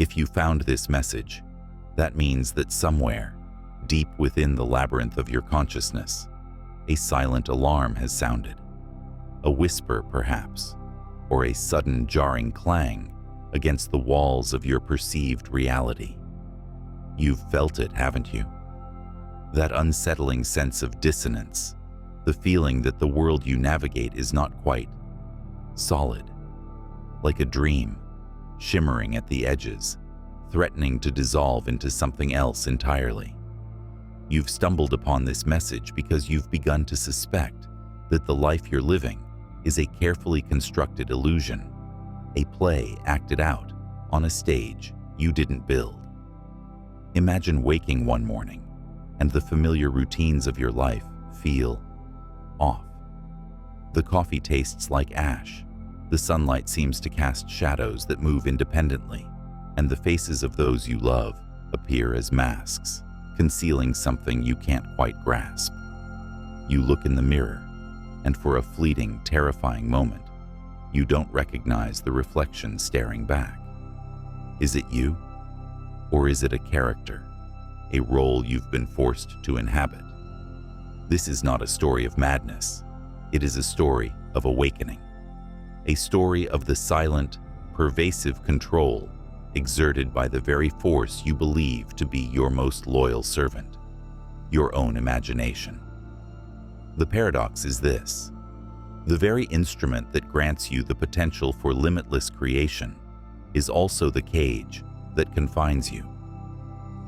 If you found this message, that means that somewhere, deep within the labyrinth of your consciousness, a silent alarm has sounded. A whisper, perhaps, or a sudden jarring clang against the walls of your perceived reality. You've felt it, haven't you? That unsettling sense of dissonance, the feeling that the world you navigate is not quite solid, like a dream, shimmering at the edges, threatening to dissolve into something else entirely. You've stumbled upon this message because you've begun to suspect that the life you're living is a carefully constructed illusion, a play acted out on a stage you didn't build. Imagine waking one morning and the familiar routines of your life feel off. The coffee tastes like ash, the sunlight seems to cast shadows that move independently, and the faces of those you love appear as masks, concealing something you can't quite grasp. You look in the mirror, and for a fleeting, terrifying moment, you don't recognize the reflection staring back. Is it you? Or is it a character, a role you've been forced to inhabit? This is not a story of madness. It is a story of awakening. A story of the silent, pervasive control exerted by the very force you believe to be your most loyal servant, your own imagination. The paradox is this: the very instrument that grants you the potential for limitless creation is also the cage that confines you.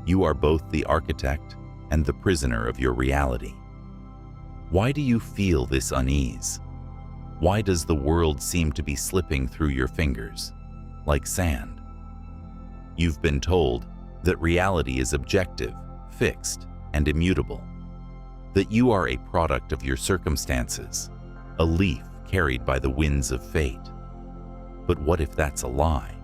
You are both the architect and the prisoner of your reality. Why do you feel this unease? Why does the world seem to be slipping through your fingers, like sand? You've been told that reality is objective, fixed, and immutable, that you are a product of your circumstances, a leaf carried by the winds of fate. But what if that's a lie?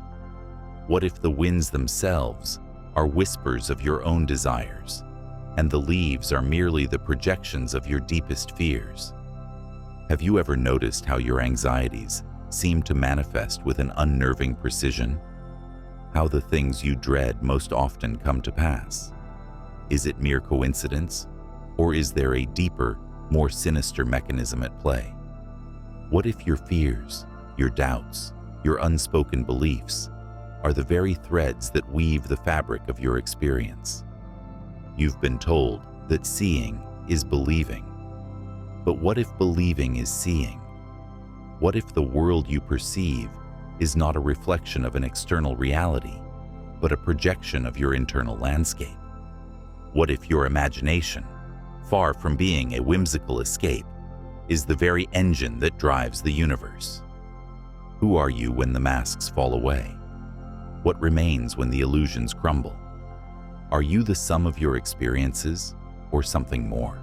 What if the winds themselves are whispers of your own desires, and the leaves are merely the projections of your deepest fears? Have you ever noticed how your anxieties seem to manifest with an unnerving precision? How the things you dread most often come to pass? Is it mere coincidence, or is there a deeper, more sinister mechanism at play? What if your fears, your doubts, your unspoken beliefs are the very threads that weave the fabric of your experience? You've been told that seeing is believing. But what if believing is seeing? What if the world you perceive is not a reflection of an external reality, but a projection of your internal landscape? What if your imagination, far from being a whimsical escape, is the very engine that drives the universe? Who are you when the masks fall away? What remains when the illusions crumble? Are you the sum of your experiences, or something more?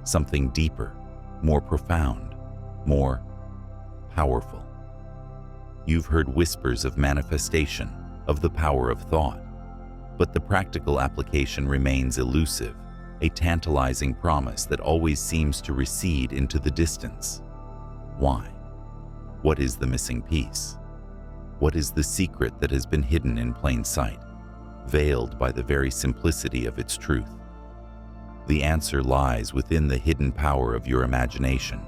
Something deeper, more profound, more powerful? You've heard whispers of manifestation, of the power of thought, but the practical application remains elusive, a tantalizing promise that always seems to recede into the distance. Why? What is the missing piece? What is the secret that has been hidden in plain sight, veiled by the very simplicity of its truth? The answer lies within the hidden power of your imagination,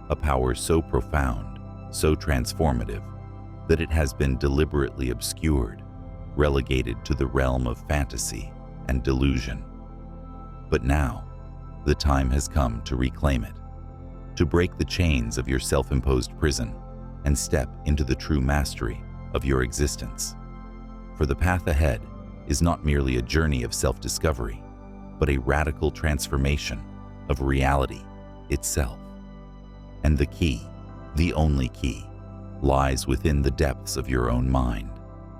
a power so profound, so transformative, that it has been deliberately obscured, relegated to the realm of fantasy and delusion. But now, the time has come to reclaim it, to break the chains of your self-imposed prison and step into the true mastery of your existence. For the path ahead is not merely a journey of self-discovery, but a radical transformation of reality itself. And the key, the only key, lies within the depths of your own mind.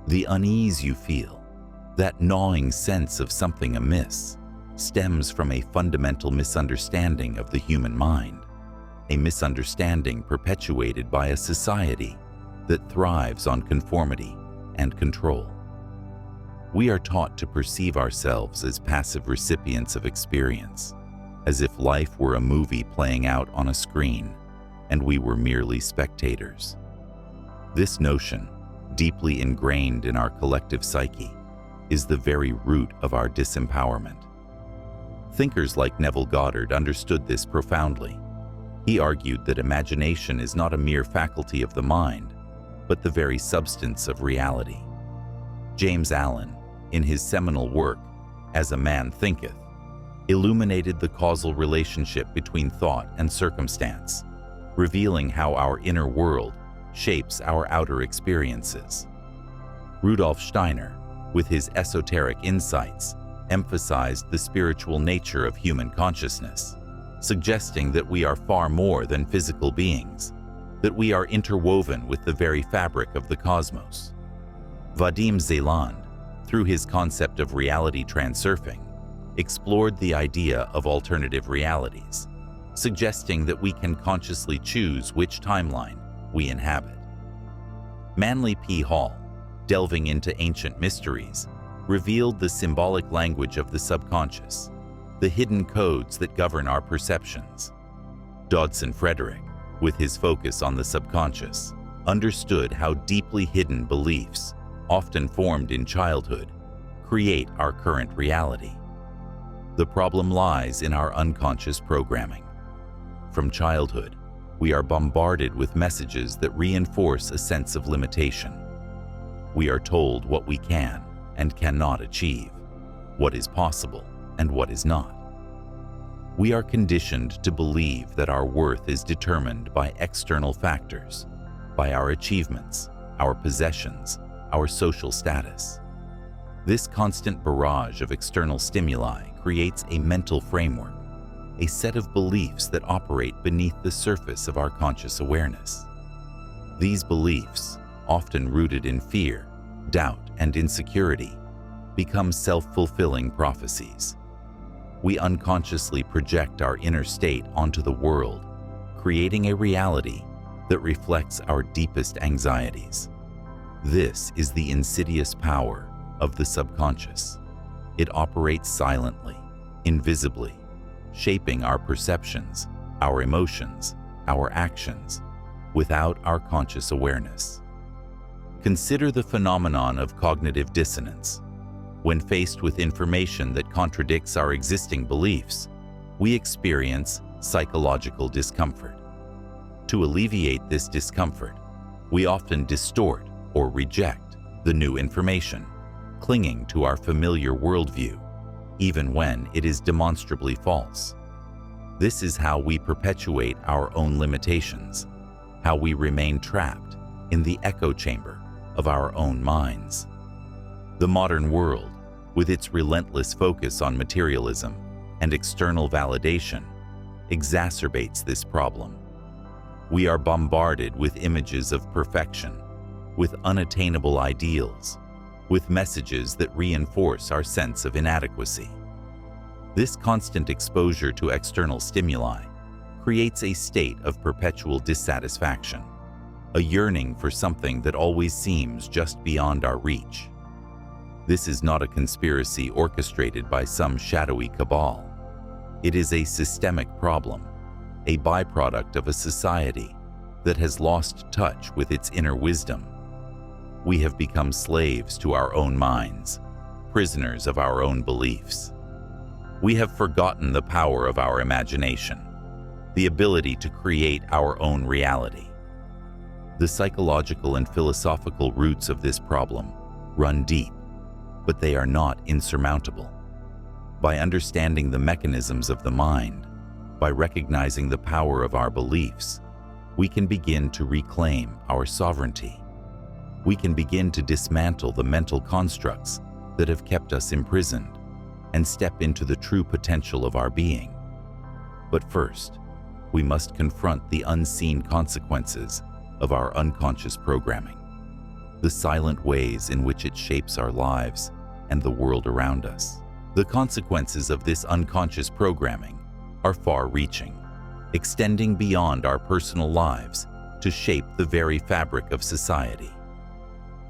The unease you feel, that gnawing sense of something amiss, stems from a fundamental misunderstanding of the human mind, a misunderstanding perpetuated by a society that thrives on conformity and control. We are taught to perceive ourselves as passive recipients of experience, as if life were a movie playing out on a screen and we were merely spectators. This notion, deeply ingrained in our collective psyche, is the very root of our disempowerment. Thinkers like Neville Goddard understood this profoundly. He argued that imagination is not a mere faculty of the mind, but the very substance of reality. James Allen, in his seminal work, As a Man Thinketh, illuminated the causal relationship between thought and circumstance, revealing how our inner world shapes our outer experiences. Rudolf Steiner, with his esoteric insights, emphasized the spiritual nature of human consciousness, suggesting that we are far more than physical beings, that we are interwoven with the very fabric of the cosmos. Vadim Zeland, through his concept of reality transurfing, explored the idea of alternative realities, suggesting that we can consciously choose which timeline we inhabit. Manly P. Hall, delving into ancient mysteries, revealed the symbolic language of the subconscious, the hidden codes that govern our perceptions. Dodson Frederick, with his focus on the subconscious, understood how deeply hidden beliefs, often formed in childhood, create our current reality. The problem lies in our unconscious programming. From childhood, we are bombarded with messages that reinforce a sense of limitation. We are told what we can and cannot achieve, what is possible and what is not. We are conditioned to believe that our worth is determined by external factors, by our achievements, our possessions, our social status. This constant barrage of external stimuli creates a mental framework, a set of beliefs that operate beneath the surface of our conscious awareness. These beliefs, often rooted in fear, doubt, and insecurity, become self-fulfilling prophecies. We unconsciously project our inner state onto the world, creating a reality that reflects our deepest anxieties. This is the insidious power of the subconscious. It operates silently, invisibly, shaping our perceptions, our emotions, our actions, without our conscious awareness. Consider the phenomenon of cognitive dissonance. When faced with information that contradicts our existing beliefs, we experience psychological discomfort. To alleviate this discomfort, we often distort or reject the new information, clinging to our familiar worldview, even when it is demonstrably false. This is how we perpetuate our own limitations, how we remain trapped in the echo chamber of our own minds. The modern world, with its relentless focus on materialism and external validation, exacerbates this problem. We are bombarded with images of perfection, with unattainable ideals, with messages that reinforce our sense of inadequacy. This constant exposure to external stimuli creates a state of perpetual dissatisfaction, a yearning for something that always seems just beyond our reach. This is not a conspiracy orchestrated by some shadowy cabal. It is a systemic problem, a byproduct of a society that has lost touch with its inner wisdom. We have become slaves to our own minds, prisoners of our own beliefs. We have forgotten the power of our imagination, the ability to create our own reality. The psychological and philosophical roots of this problem run deep, but they are not insurmountable. By understanding the mechanisms of the mind, by recognizing the power of our beliefs, we can begin to reclaim our sovereignty. We can begin to dismantle the mental constructs that have kept us imprisoned and step into the true potential of our being. But first, we must confront the unseen consequences of our unconscious programming, the silent ways in which it shapes our lives and the world around us. The consequences of this unconscious programming are far-reaching, extending beyond our personal lives to shape the very fabric of society.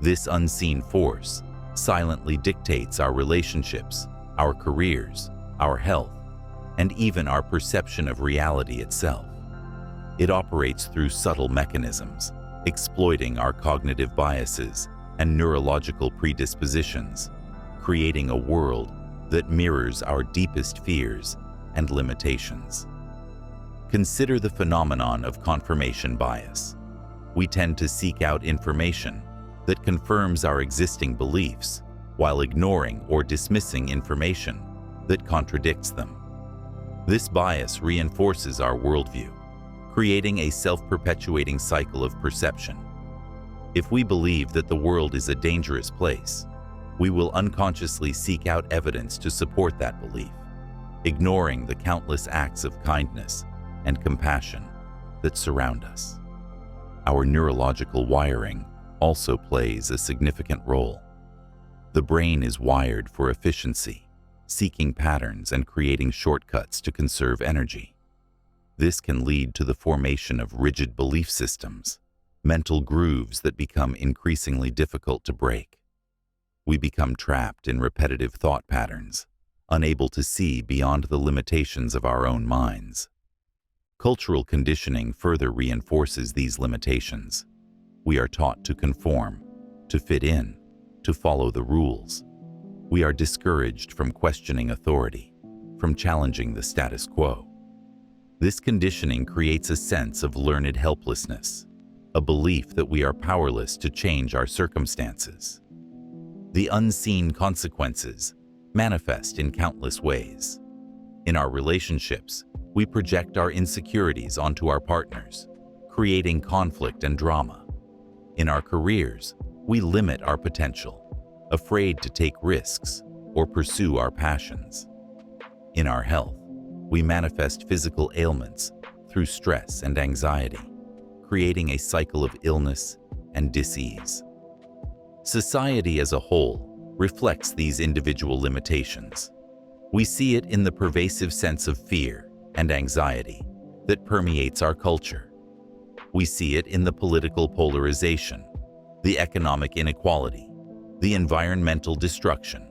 This unseen force silently dictates our relationships, our careers, our health, and even our perception of reality itself. It operates through subtle mechanisms, exploiting our cognitive biases and neurological predispositions, creating a world that mirrors our deepest fears and limitations. Consider the phenomenon of confirmation bias. We tend to seek out information that confirms our existing beliefs while ignoring or dismissing information that contradicts them. This bias reinforces our worldview, creating a self-perpetuating cycle of perception. If we believe that the world is a dangerous place, we will unconsciously seek out evidence to support that belief, ignoring the countless acts of kindness and compassion that surround us. Our neurological wiring also plays a significant role. The brain is wired for efficiency, seeking patterns and creating shortcuts to conserve energy. This can lead to the formation of rigid belief systems, mental grooves that become increasingly difficult to break. We become trapped in repetitive thought patterns, unable to see beyond the limitations of our own minds. Cultural conditioning further reinforces these limitations. We are taught to conform, to fit in, to follow the rules. We are discouraged from questioning authority, from challenging the status quo. This conditioning creates a sense of learned helplessness, a belief that we are powerless to change our circumstances. The unseen consequences manifest in countless ways. In our relationships, we project our insecurities onto our partners, creating conflict and drama. In our careers, we limit our potential, afraid to take risks or pursue our passions. In our health, we manifest physical ailments through stress and anxiety, creating a cycle of illness and dis-ease. Society as a whole reflects these individual limitations. We see it in the pervasive sense of fear and anxiety that permeates our culture. We see it in the political polarization, the economic inequality, the environmental destruction.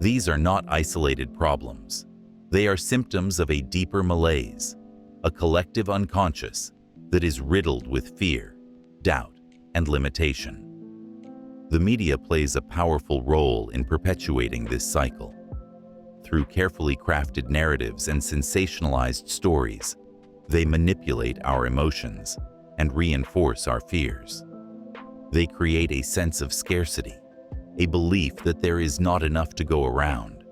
These are not isolated problems. They are symptoms of a deeper malaise, a collective unconscious that is riddled with fear, doubt, and limitation. The media plays a powerful role in perpetuating this cycle. Through carefully crafted narratives and sensationalized stories, they manipulate our emotions and reinforce our fears. They create a sense of scarcity, a belief that there is not enough to go around,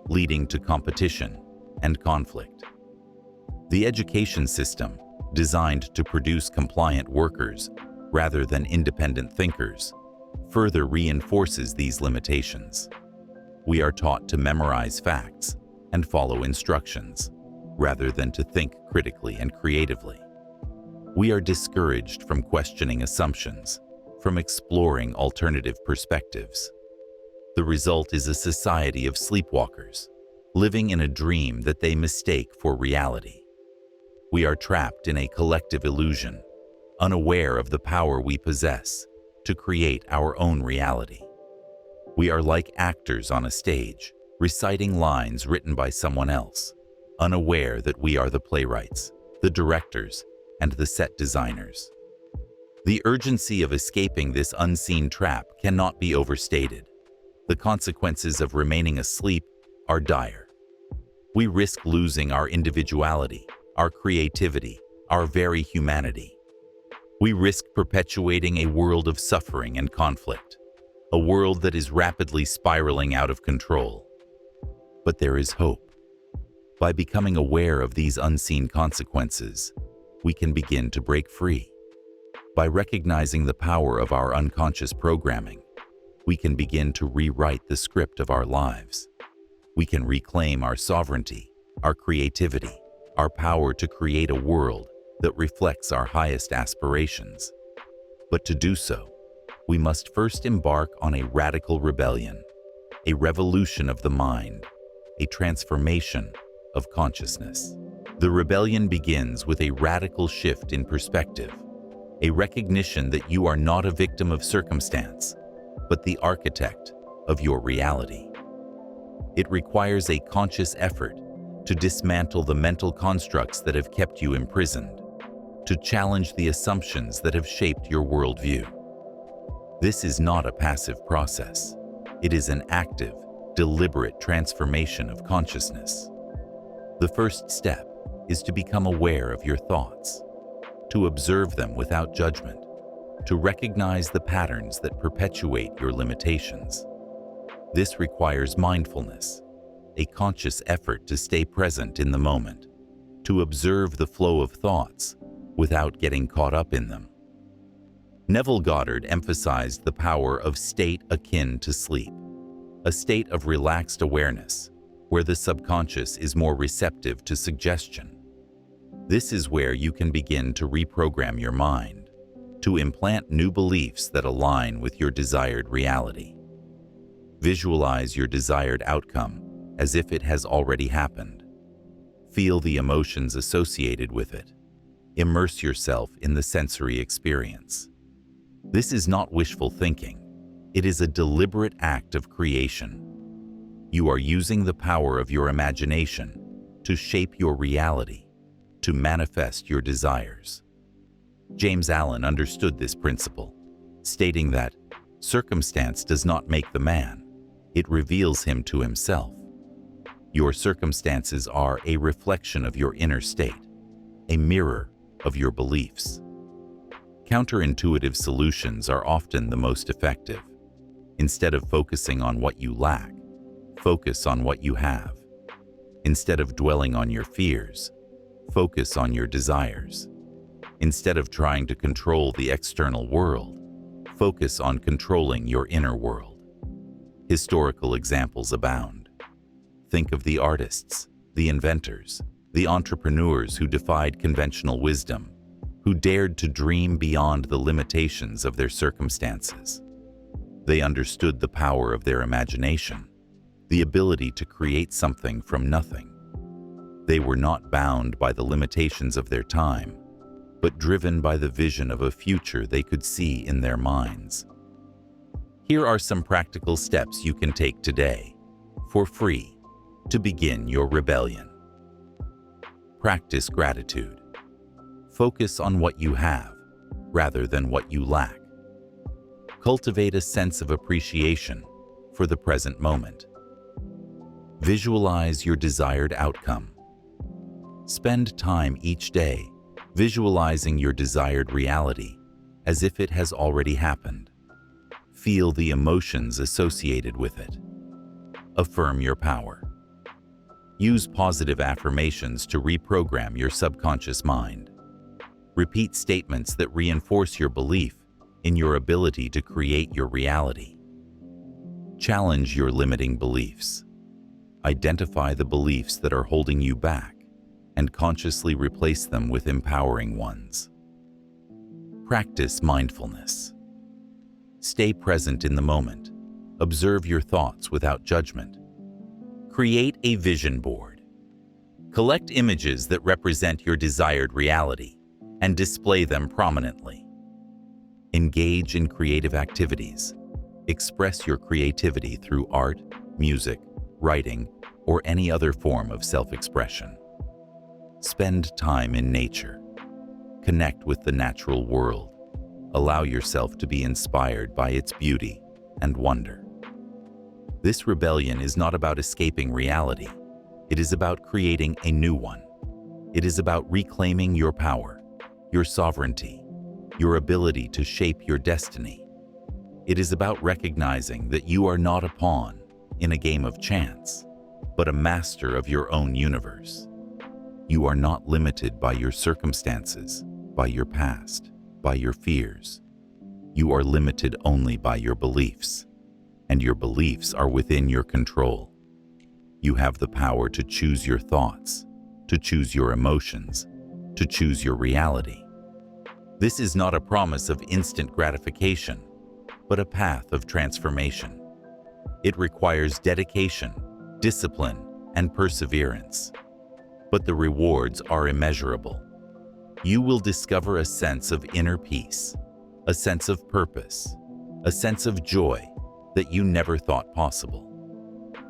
leading to competition and conflict. The education system, designed to produce compliant workers rather than independent thinkers, further reinforces these limitations. We are taught to memorize facts and follow instructions, rather than to think critically and creatively. We are discouraged from questioning assumptions, from exploring alternative perspectives. The result is a society of sleepwalkers, living in a dream that they mistake for reality. We are trapped in a collective illusion, unaware of the power we possess to create our own reality. We are like actors on a stage, reciting lines written by someone else, unaware that we are the playwrights, the directors, and the set designers. The urgency of escaping this unseen trap cannot be overstated. The consequences of remaining asleep are dire. We risk losing our individuality, our creativity, our very humanity. We risk perpetuating a world of suffering and conflict, a world that is rapidly spiraling out of control. But there is hope. By becoming aware of these unseen consequences, we can begin to break free. By recognizing the power of our unconscious programming, we can begin to rewrite the script of our lives. We can reclaim our sovereignty, our creativity, our power to create a world that reflects our highest aspirations. But to do so, we must first embark on a radical rebellion, a revolution of the mind, a transformation of consciousness. The rebellion begins with a radical shift in perspective, a recognition that you are not a victim of circumstance, but the architect of your reality. It requires a conscious effort to dismantle the mental constructs that have kept you imprisoned, to challenge the assumptions that have shaped your worldview. This is not a passive process. It is an active, deliberate transformation of consciousness. The first step is to become aware of your thoughts, to observe them without judgment, to recognize the patterns that perpetuate your limitations. This requires mindfulness, a conscious effort to stay present in the moment, to observe the flow of thoughts without getting caught up in them. Neville Goddard emphasized the power of state akin to sleep, a state of relaxed awareness where the subconscious is more receptive to suggestion. This is where you can begin to reprogram your mind, to implant new beliefs that align with your desired reality. Visualize your desired outcome as if it has already happened. Feel the emotions associated with it. Immerse yourself in the sensory experience. This is not wishful thinking. It is a deliberate act of creation. You are using the power of your imagination to shape your reality, to manifest your desires. James Allen understood this principle, stating that circumstance does not make the man, it reveals him to himself. Your circumstances are a reflection of your inner state, a mirror of your beliefs. Counterintuitive solutions are often the most effective. Instead of focusing on what you lack, focus on what you have. Instead of dwelling on your fears, focus on your desires. Instead of trying to control the external world, focus on controlling your inner world. Historical examples abound. Think of the artists, the inventors, the entrepreneurs who defied conventional wisdom, who dared to dream beyond the limitations of their circumstances. They understood the power of their imagination, the ability to create something from nothing. They were not bound by the limitations of their time, but driven by the vision of a future they could see in their minds. Here are some practical steps you can take today, for free, to begin your rebellion. Practice gratitude. Focus on what you have, rather than what you lack. Cultivate a sense of appreciation for the present moment. Visualize your desired outcome. Spend time each day visualizing your desired reality as if it has already happened. Feel the emotions associated with it. Affirm your power. Use positive affirmations to reprogram your subconscious mind. Repeat statements that reinforce your belief in your ability to create your reality. Challenge your limiting beliefs. Identify the beliefs that are holding you back and consciously replace them with empowering ones. Practice mindfulness. Stay present in the moment. Observe your thoughts without judgment. Create a vision board. Collect images that represent your desired reality and display them prominently. Engage in creative activities. Express your creativity through art, music, writing, or any other form of self-expression. Spend time in nature. Connect with the natural world. Allow yourself to be inspired by its beauty and wonder. This rebellion is not about escaping reality. It is about creating a new one. It is about reclaiming your power, your sovereignty, your ability to shape your destiny. It is about recognizing that you are not a pawn in a game of chance, but a master of your own universe. You are not limited by your circumstances, by your past, by your fears. You are limited only by your beliefs, and your beliefs are within your control. You have the power to choose your thoughts, to choose your emotions, to choose your reality. This is not a promise of instant gratification, but a path of transformation. It requires dedication, discipline, and perseverance. But the rewards are immeasurable. You will discover a sense of inner peace, a sense of purpose, a sense of joy that you never thought possible.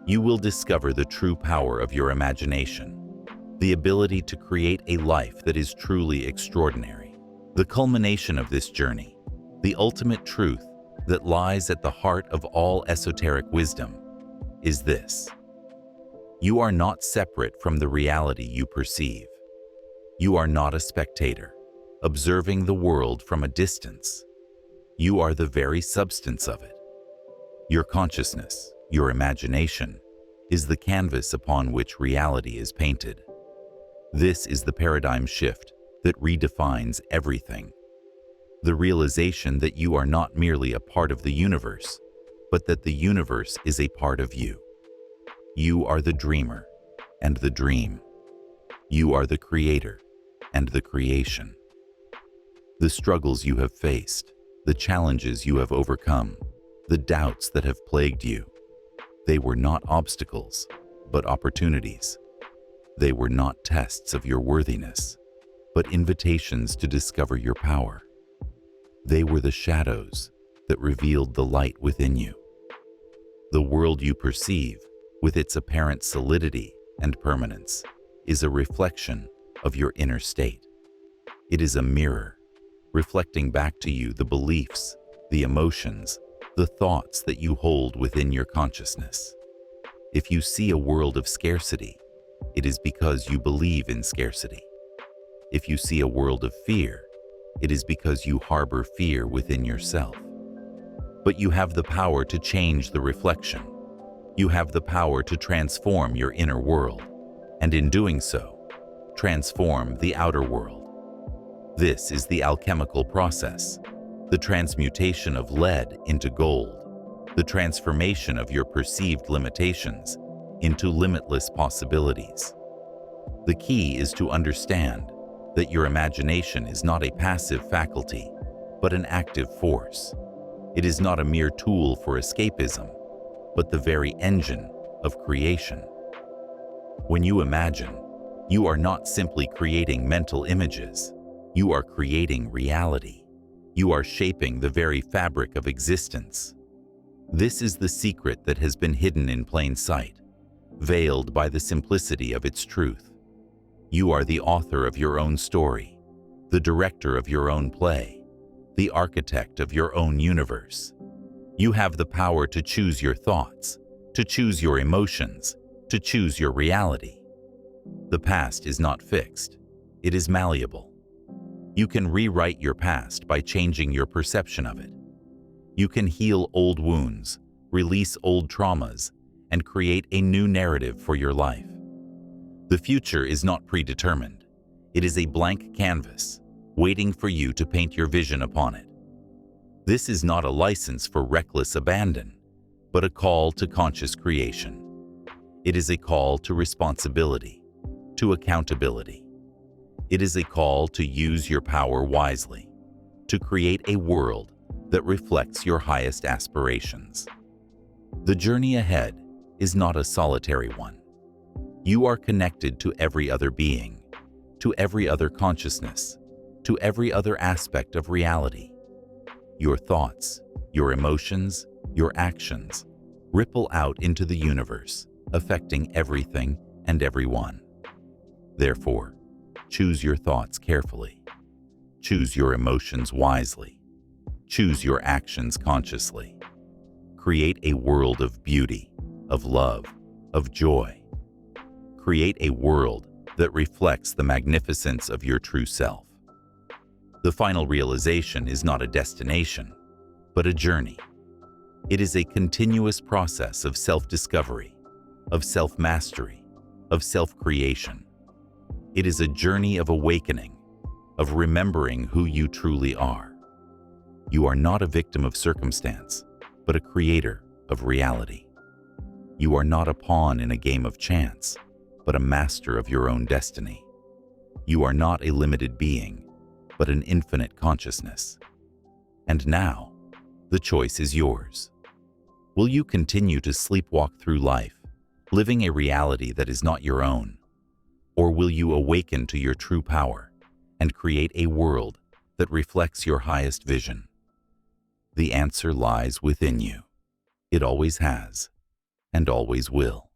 You will discover the true power of your imagination, the ability to create a life that is truly extraordinary. The culmination of this journey, the ultimate truth, that lies at the heart of all esoteric wisdom is this: you are not separate from the reality you perceive. You are not a spectator, observing the world from a distance. You are the very substance of it. Your consciousness, your imagination, is the canvas upon which reality is painted. This is the paradigm shift that redefines everything. The realization that you are not merely a part of the universe, but that the universe is a part of you. You are the dreamer and the dream. You are the creator and the creation. The struggles you have faced, the challenges you have overcome, the doubts that have plagued you, they were not obstacles, but opportunities. They were not tests of your worthiness, but invitations to discover your power. They were the shadows that revealed the light within you. The world you perceive, with its apparent solidity and permanence, is a reflection of your inner state. It is a mirror, reflecting back to you the beliefs, the emotions, the thoughts that you hold within your consciousness. If you see a world of scarcity, it is because you believe in scarcity. If you see a world of fear, it is because you harbor fear within yourself. But you have the power to change the reflection. You have the power to transform your inner world, and in doing so, transform the outer world. This is the alchemical process, the transmutation of lead into gold, the transformation of your perceived limitations into limitless possibilities. The key is to understand that your imagination is not a passive faculty, but an active force. It is not a mere tool for escapism, but the very engine of creation. When you imagine, you are not simply creating mental images. You are creating reality. You are shaping the very fabric of existence. This is the secret that has been hidden in plain sight, veiled by the simplicity of its truth. You are the author of your own story, the director of your own play, the architect of your own universe. You have the power to choose your thoughts, to choose your emotions, to choose your reality. The past is not fixed. It is malleable. You can rewrite your past by changing your perception of it. You can heal old wounds, release old traumas, and create a new narrative for your life. The future is not predetermined. It is a blank canvas, waiting for you to paint your vision upon it. This is not a license for reckless abandon, but a call to conscious creation. It is a call to responsibility, to accountability. It is a call to use your power wisely, to create a world that reflects your highest aspirations. The journey ahead is not a solitary one. You are connected to every other being, to every other consciousness, to every other aspect of reality. Your thoughts, your emotions, your actions ripple out into the universe, affecting everything and everyone. Therefore, choose your thoughts carefully. Choose your emotions wisely. Choose your actions consciously. Create a world of beauty, of love, of joy. Create a world that reflects the magnificence of your true self. The final realization is not a destination, but a journey. It is a continuous process of self-discovery, of self-mastery, of self-creation. It is a journey of awakening, of remembering who you truly are. You are not a victim of circumstance, but a creator of reality. You are not a pawn in a game of chance, but a master of your own destiny. You are not a limited being, but an infinite consciousness. And now, the choice is yours. Will you continue to sleepwalk through life, living a reality that is not your own? Or will you awaken to your true power and create a world that reflects your highest vision? The answer lies within you. It always has, and always will.